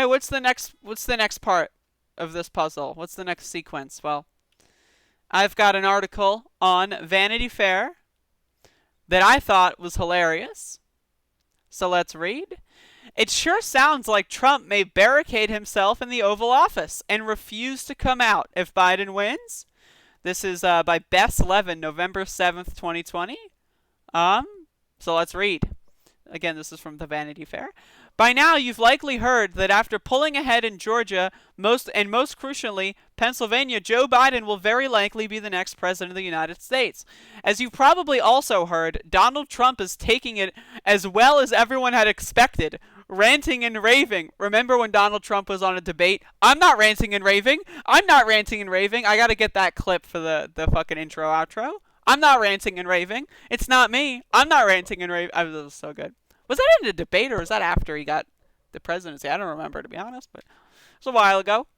Hey, what's the next part of this puzzle? What's the next sequence? Well, I've got an article on Vanity Fair that I thought was hilarious. So let's read. It sure sounds like Trump may barricade himself in the Oval Office and refuse to come out if Biden wins. This is by Bess Levin, November 7th, 2020. Um, so let's read. Again, this is from the Vanity Fair. By now, you've likely heard that after pulling ahead in Georgia, most crucially, Pennsylvania, Joe Biden will very likely be the next president of the United States. As you've probably also heard, Donald Trump is taking it as well as everyone had expected, ranting and raving. Remember when Donald Trump was on a debate? I'm not ranting and raving. I'm not ranting and raving. I gotta get that clip for the fucking intro outro. I'm not ranting and raving. It's not me. I'm not ranting and raving. That was so good. Was that in a debate or was that after he got the presidency? I don't remember, to be honest, but it was a while ago.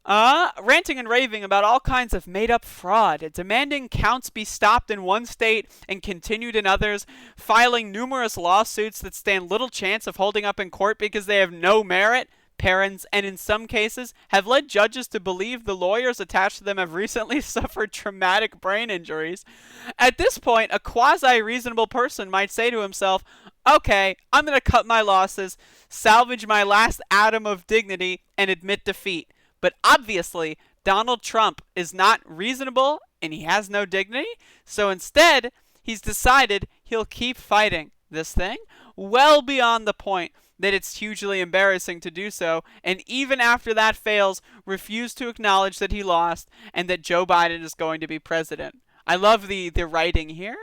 Ranting and raving about all kinds of made-up fraud, demanding counts be stopped in one state and continued in others, filing numerous lawsuits that stand little chance of holding up in court because they have no merit. Parents, and in some cases, have led judges to believe the lawyers attached to them have recently suffered traumatic brain injuries. At this point, a quasi-reasonable person might say to himself, okay, I'm going to cut my losses, salvage my last atom of dignity, and admit defeat. But obviously, Donald Trump is not reasonable and he has no dignity, so instead, he's decided he'll keep fighting this thing well beyond the point that it's hugely embarrassing to do so, and even after that fails, refuse to acknowledge that he lost and that Joe Biden is going to be president. I love the writing here.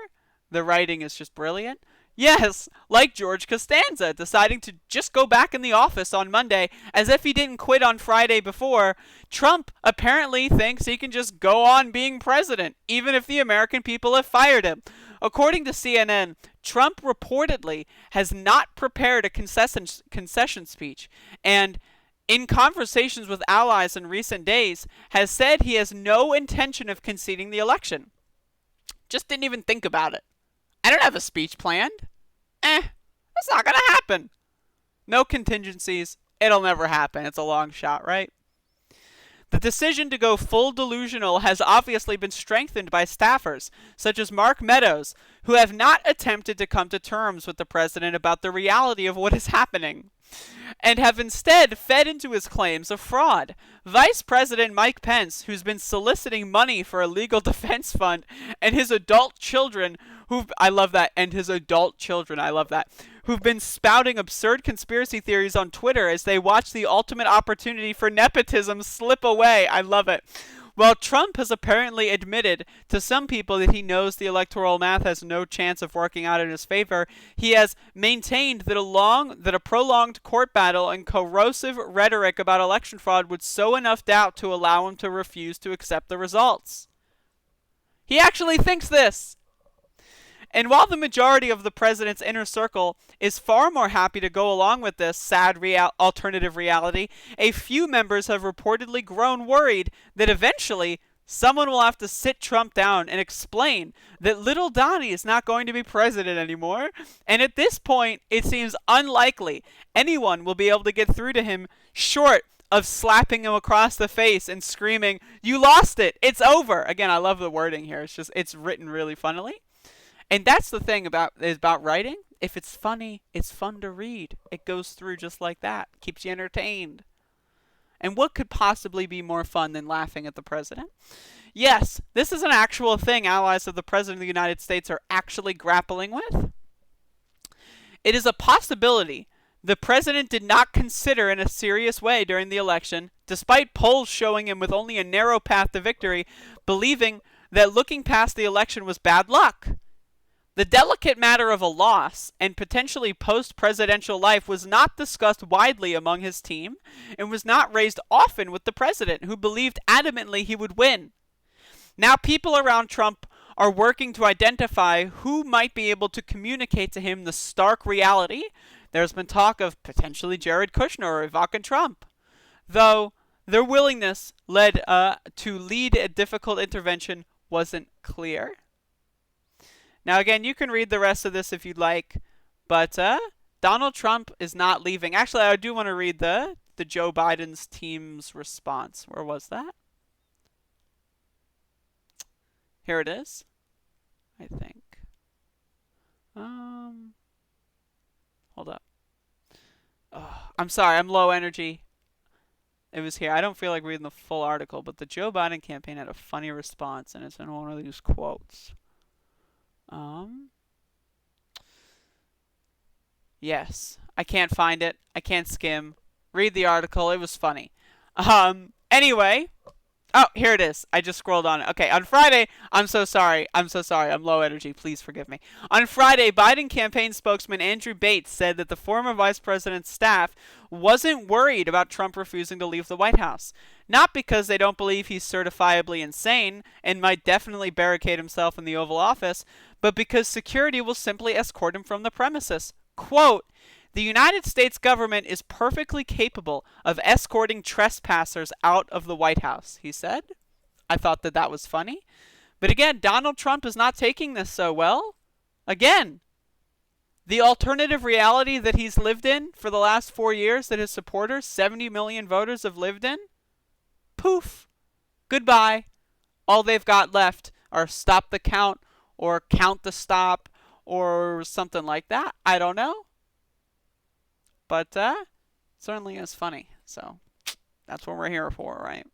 The writing is just brilliant. Yes, like George Costanza deciding to just go back in the office on Monday as if he didn't quit on Friday before, Trump apparently thinks he can just go on being president, even if the American people have fired him. According to CNN, Trump reportedly has not prepared a concession speech, and in conversations with allies in recent days, has said he has no intention of conceding the election. Just didn't even think about it. I don't have a speech planned. That's not gonna happen. No contingencies. It'll never happen. It's a long shot, right? The decision to go full delusional has obviously been strengthened by staffers, such as Mark Meadows, who have not attempted to come to terms with the president about the reality of what is happening, and have instead fed into his claims of fraud. Vice President Mike Pence, who's been soliciting money for a legal defense fund, and his adult children, who've been spouting absurd conspiracy theories on Twitter as they watch the ultimate opportunity for nepotism slip away. I love it. While Trump has apparently admitted to some people that he knows the electoral math has no chance of working out in his favor, he has maintained that a prolonged court battle and corrosive rhetoric about election fraud would sow enough doubt to allow him to refuse to accept the results. He actually thinks this. And while the majority of the president's inner circle is far more happy to go along with this sad alternative reality, a few members have reportedly grown worried that eventually someone will have to sit Trump down and explain that little Donnie is not going to be president anymore. And at this point, it seems unlikely anyone will be able to get through to him short of slapping him across the face and screaming, "You lost it! It's over!" Again, I love the wording here. It's written really funnily. And that's the thing about writing. If it's funny, it's fun to read. It goes through just like that. Keeps you entertained. And what could possibly be more fun than laughing at the president? Yes, this is an actual thing allies of the president of the United States are actually grappling with. It is a possibility the president did not consider in a serious way during the election, despite polls showing him with only a narrow path to victory, believing that looking past the election was bad luck. The delicate matter of a loss and potentially post-presidential life was not discussed widely among his team and was not raised often with the president, who believed adamantly he would win. Now people around Trump are working to identify who might be able to communicate to him the stark reality. There's been talk of potentially Jared Kushner or Ivanka Trump, though their willingness to lead a difficult intervention wasn't clear. Now, again, you can read the rest of this if you'd like, but Donald Trump is not leaving. Actually, I do want to read the the Joe Biden's team's response. Where was that? Here it is, I think. Hold up. Oh, I'm sorry, I'm low energy. It was here. I don't feel like reading the full article, but the Joe Biden campaign had a funny response, and it's in one of these quotes. Yes. I can't find it. I can't skim. Read the article. It was funny. Anyway. Oh, here it is. I just scrolled on it. Okay, on Friday, I'm so sorry. I'm so sorry. I'm low energy. Please forgive me. On Friday, Biden campaign spokesman Andrew Bates said that the former vice president's staff wasn't worried about Trump refusing to leave the White House. Not because they don't believe he's certifiably insane and might definitely barricade himself in the Oval Office, but because security will simply escort him from the premises. Quote, the United States government is perfectly capable of escorting trespassers out of the White House, he said. I thought that that was funny. But again, Donald Trump is not taking this so well. Again, the alternative reality that he's lived in for the last 4 years that his supporters, 70 million voters, have lived in, poof, goodbye. All they've got left are stop the count or count the stop or something like that. I don't know. But certainly is funny. So that's what we're here for, right?